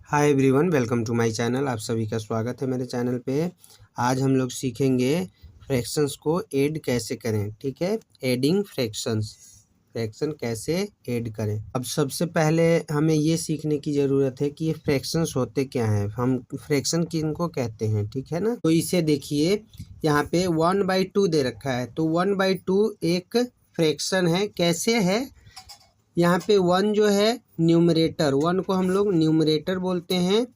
Hi everyone, welcome to my channel. आप सभी का स्वागत है मेरे चैनल पे। आज हम लोग सीखेंगे फ्रैक्शंस को ऐड कैसे करें। ठीक है, एडिंग फ्रैक्शंस, फ्रैक्शन कैसे ऐड करें। अब सबसे पहले हमें ये सीखने की ज़रूरत है कि ये फ्रैक्शंस होते क्या हैं, हम फ्रैक्शन किनको कहते हैं। ठीक है ना, तो इसे देखिए, यहाँ पे 1/2 दे रखा है, तो 1/2 एक फ्रैक्शन है। कैसे है, यहाँ पे 1 जो है न्यूमरेटर, 1 को हम लोग न्यूमरेटर बोलते हैं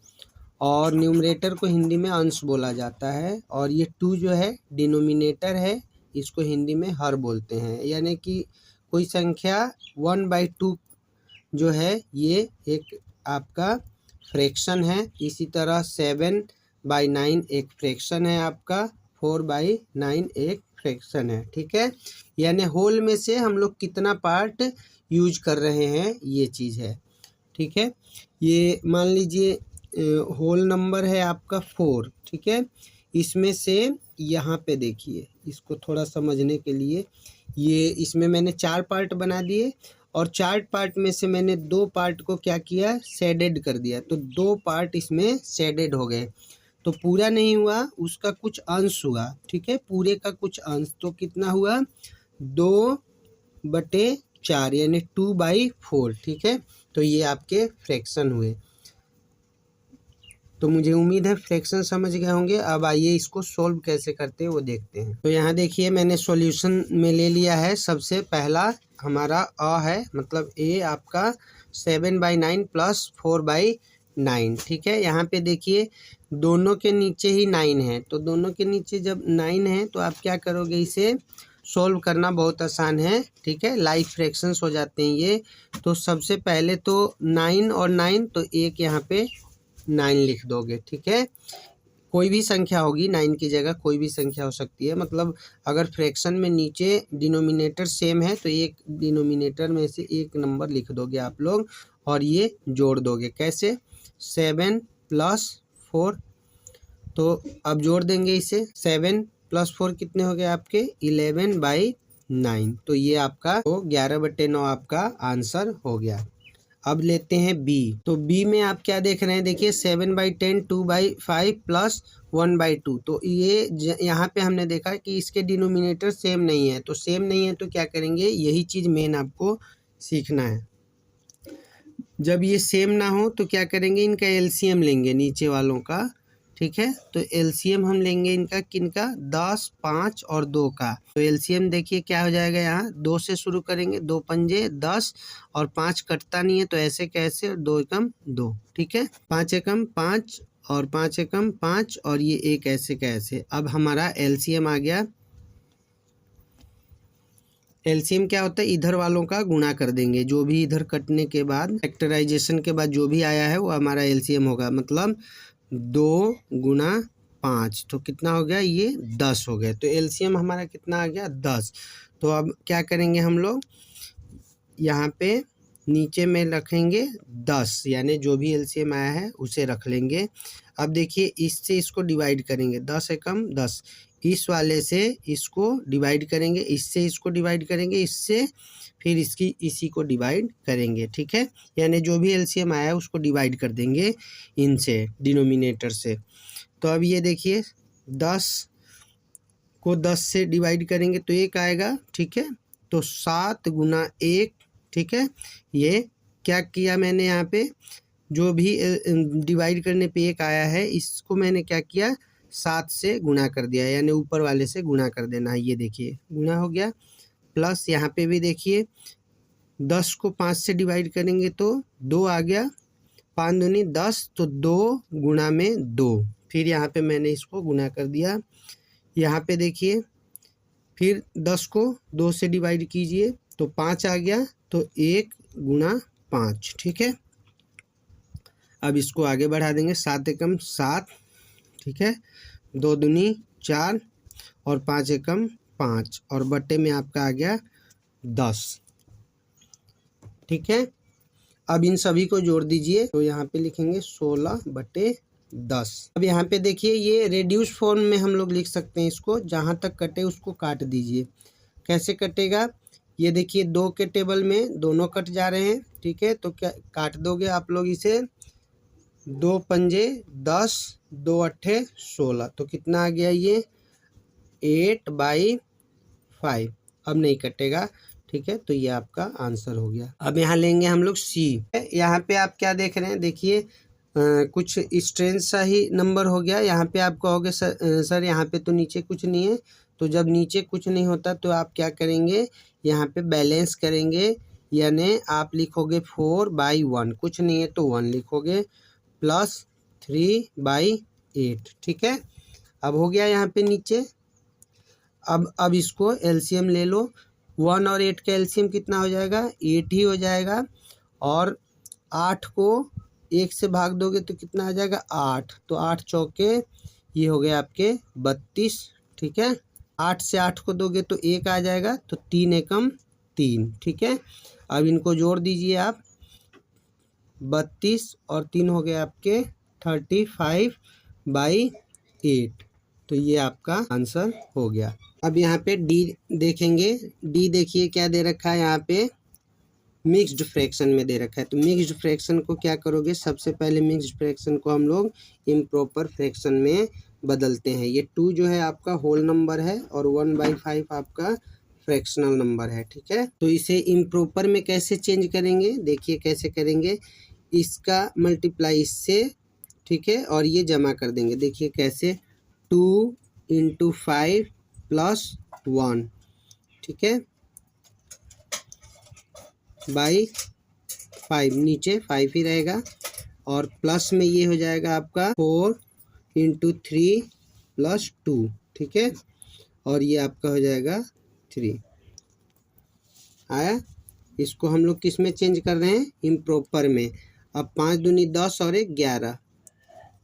और न्यूमरेटर को हिंदी में अंश बोला जाता है। और ये 2 जो है डिनोमिनेटर है, इसको हिंदी में हर बोलते हैं। यानी कि कोई संख्या 1/2 जो है ये एक आपका फ्रैक्शन है। इसी तरह 7/9 एक फ्रैक्शन है आपका, 4/9 एक फ्रैक्शन है। ठीक है, यानी होल में से हम लोग कितना पार्ट यूज कर रहे हैं ये चीज़ है। ठीक है, ये मान लीजिए होल नंबर है आपका 4। ठीक है, इसमें से यहाँ पे देखिए, इसको थोड़ा समझने के लिए, ये इसमें मैंने 4 पार्ट बना दिए और 4 पार्ट में से मैंने 2 पार्ट को क्या किया, शेडेड कर दिया। तो 2 पार्ट इसमें शेडेड हो गए, तो पूरा नहीं हुआ, उसका कुछ अंश हुआ। ठीक है, पूरे का कुछ अंश, तो कितना हुआ, 2/4 यानी 2/4। ठीक है, तो ये आपके फ्रैक्शन हुए। तो मुझे उम्मीद है फ्रैक्शन समझ गए होंगे। अब आइए इसको सोल्व कैसे करते हैं वो देखते हैं। तो यहाँ देखिए, मैंने सॉल्यूशन में ले लिया है। सबसे पहला हमारा अ है, मतलब ए आपका 7/9 प्लस 4/9। ठीक है, यहाँ पे देखिए दोनों के नीचे ही 9 है, तो दोनों के नीचे जब 9 है तो आप क्या करोगे, इसे सोल्व करना बहुत आसान है। ठीक है, लाइक फ्रैक्शंस हो जाते हैं ये। तो सबसे पहले तो 9 और 9, तो एक यहाँ पे 9 लिख दोगे। ठीक है, कोई भी संख्या होगी, 9 की जगह कोई भी संख्या हो सकती है। मतलब अगर फ्रैक्शन में नीचे डिनोमिनेटर सेम है तो एक डिनोमिनेटर में से एक नंबर लिख दोगे आप लोग और ये जोड़ दोगे। कैसे, 7 + 4, तो अब जोड़ देंगे इसे। 7 + 4 कितने हो गए आपके, 11/9। तो ये आपका 11/9 आपका आंसर हो गया। अब लेते हैं बी। तो बी में आप क्या देख रहे हैं, देखिए 7/10, 2/5 प्लस 1/2। तो ये यहाँ पे हमने देखा कि इसके डिनोमिनेटर सेम नहीं है, तो सेम नहीं है तो क्या करेंगे, यही चीज़ मेन आपको सीखना है। जब ये सेम ना हो तो क्या करेंगे, इनका एलसीएम लेंगे नीचे वालों का। ठीक है, तो एलसीएम हम लेंगे इनका, किनका, 10, 5 और 2 का। तो एलसीएम देखिए क्या हो जाएगा, यहाँ 2 से शुरू करेंगे, 2 पंजे 10 और 5 कटता नहीं है, तो ऐसे कैसे, 2 एकम 2। ठीक है, 5 एकम 5 और 5 एकम 5 और ये एक ऐसे कैसे। अब हमारा एलसीएम आ गया। एलसीएम क्या होता है, इधर वालों का गुणा कर देंगे, जो भी इधर कटने के बाद फैक्टराइजेशन के बाद जो भी आया है वो हमारा एलसीएम होगा। मतलब 2 × 5, तो कितना हो गया, ये 10 हो गया। तो एलसीएम हमारा कितना आ गया, 10। तो अब क्या करेंगे हम लोग, यहाँ पे नीचे में रखेंगे 10, यानी जो भी एलसीएम आया है उसे रख लेंगे। अब देखिए इससे इसको डिवाइड करेंगे, 10 एकम 10, इस वाले से इसको डिवाइड करेंगे, इससे इसको डिवाइड करेंगे, इससे फिर इसकी इसी को डिवाइड करेंगे। ठीक है, यानी जो भी एलसीएम आया है उसको डिवाइड कर देंगे इनसे, डिनोमिनेटर से। तो अब ये देखिए 10 को 10 से डिवाइड करेंगे तो 1 आएगा। ठीक है, तो 7 × 1। ठीक है, ये क्या किया मैंने, यहाँ पे जो भी डिवाइड करने पे 1 आया है इसको मैंने क्या किया, 7 से गुणा कर दिया, यानी ऊपर वाले से गुणा कर देना है। ये देखिए गुणा हो गया। प्लस यहाँ पे भी देखिए 10 को 5 से डिवाइड करेंगे तो 2 आ गया, 5 दूनी 10, तो 2 × 2। फिर यहाँ पे मैंने इसको गुणा कर दिया। यहाँ पे देखिए फिर 10 को 2 से डिवाइड कीजिए तो 5 आ गया, तो 1 × 5। ठीक है, अब इसको आगे बढ़ा देंगे, 7 एकम 7। ठीक है, 2 दूनी 4 और 5 एकम 5 और बट्टे में आपका आ गया 10। ठीक है, अब इन सभी को जोड़ दीजिए, तो यहाँ पे लिखेंगे 16/10। अब यहाँ पे देखिए ये रेड्यूस फॉर्म में हम लोग लिख सकते हैं इसको, जहाँ तक कटे उसको काट दीजिए। कैसे कटेगा, ये देखिए 2 के टेबल में दोनों कट जा रहे हैं। ठीक है, तो क्या काट दोगे आप लोग इसे, दो पंजे 10, 2 अट्ठे 16, तो कितना आ गया ये 8/5। अब नहीं कटेगा, ठीक है, तो ये आपका आंसर हो गया। अब यहाँ लेंगे हम लोग सी। यहाँ पे आप क्या देख रहे हैं, देखिए कुछ स्ट्रेंज सा ही नंबर हो गया। यहाँ पे आप कहोगे सर यहाँ पे तो नीचे कुछ नहीं है। तो जब नीचे कुछ नहीं होता तो आप क्या करेंगे, यहाँ पे बैलेंस करेंगे, यानी आप लिखोगे 4/1, कुछ नहीं है तो 1 लिखोगे, प्लस 3/8, ठीक है। अब हो गया यहाँ पे नीचे। अब इसको एलसीएम ले लो। 1 और 8 का एलसीएम कितना हो जाएगा, 8 ही हो जाएगा। और 8 को 1 से भाग दोगे तो कितना आ जाएगा 8, तो 8 चौके ये हो गए आपके 32, ठीक है। 8 से 8 को दोगे तो 1 आ जाएगा, तो 3 एकम 3, ठीक है। अब इनको जोड़ दीजिए आप, 32 और 3 हो गए आपके 35/8, तो ये आपका आंसर हो गया। अब यहाँ पे डी देखेंगे। डी देखिए क्या दे रखा है, यहाँ पे मिक्स्ड फ्रैक्शन में दे रखा है। तो मिक्स्ड फ्रैक्शन को क्या करोगे, सबसे पहले मिक्स्ड फ्रैक्शन को हम लोग इम्प्रॉपर फ्रैक्शन में बदलते हैं। ये 2 जो है आपका होल नंबर है और 1/5 आपका फ्रैक्शनल नंबर है, ठीक है। तो इसे इम्प्रॉपर में कैसे चेंज करेंगे, देखिए कैसे करेंगे। इसका मल्टीप्लाई इससे, ठीक है, और ये जमा कर देंगे। देखिए कैसे, 2 × 5 + 1, ठीक है, /5, नीचे 5 ही रहेगा। और प्लस में ये हो जाएगा आपका 4 × 3 + 2, ठीक है, और ये आपका हो जाएगा 3 आया। इसको हम लोग किस में चेंज कर रहे हैं, इम्प्रॉपर में। अब 5 दूनी 10 और 1 11,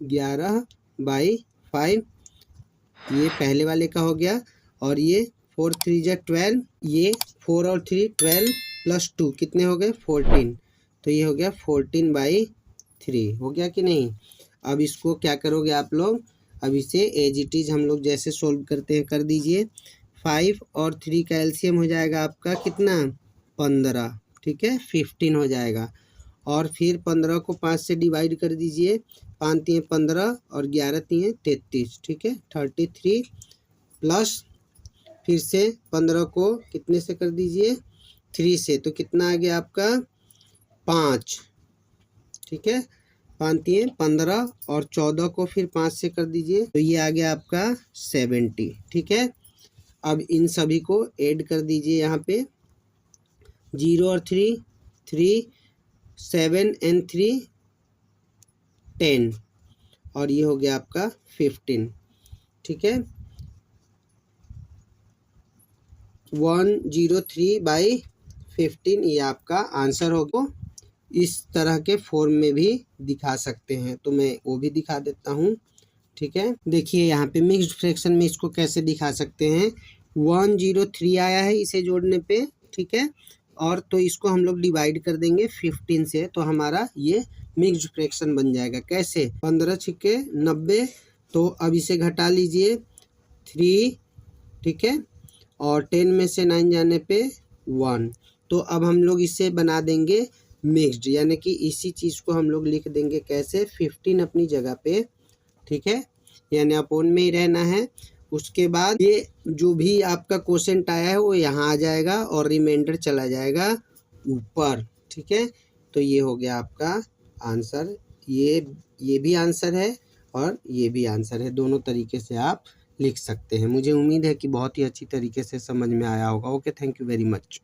11/5 ये पहले वाले का हो गया। और ये 4 × 3 = 12, ये 4 और 3 12 + 2 कितने हो गए 14, तो ये हो गया 14/3, हो गया कि नहीं। अब इसको क्या करोगे आप लोग, अब इसे एज इट इज़ हम लोग जैसे सोल्व करते हैं कर दीजिए। 5 और 3 का एलसीएम हो जाएगा आपका कितना 15, ठीक है, 15 हो जाएगा। और फिर 15 को 5 से डिवाइड कर दीजिए, 5 × 3 = 15 और 11 × 3 = 33, ठीक है, 33 प्लस फिर से 15 को कितने से कर दीजिए 3 से, तो कितना आ गया आपका 5, ठीक है, 5 × 3 = 15 और 14 को फिर 5 से कर दीजिए, तो ये आ गया आपका 70, ठीक है। अब इन सभी को ऐड कर दीजिए, यहाँ पे 0 और 3 3, 7 and 3 10, और ये हो गया आपका 15, ठीक है। 103/15 ये आपका आंसर होगा। इस तरह के फॉर्म में भी दिखा सकते हैं, तो मैं वो भी दिखा देता हूँ, ठीक है। देखिए यहाँ पे मिक्स्ड फ्रैक्शन में इसको कैसे दिखा सकते हैं। 103 आया है इसे जोड़ने पे, ठीक है, और तो इसको हम लोग डिवाइड कर देंगे 15 से, तो हमारा ये मिक्स्ड फ्रैक्शन बन जाएगा। कैसे, 15 × 6 = 90, तो अब इसे घटा लीजिए 3, ठीक है, और 10 में से 9 जाने पे 1, तो अब हम लोग इसे बना देंगे मिक्स्ड, यानी कि इसी चीज़ को हम लोग लिख देंगे कैसे, 15 अपनी जगह पे, ठीक है, यानी अपोन में ही रहना है। उसके बाद ये जो भी आपका क्वोशेंट आया है वो यहाँ आ जाएगा और रिमाइंडर चला जाएगा ऊपर, ठीक है। तो ये हो गया आपका आंसर। ये भी आंसर है और ये भी आंसर है, दोनों तरीके से आप लिख सकते हैं। मुझे उम्मीद है कि बहुत ही अच्छी तरीके से समझ में आया होगा। Okay, thank you very much.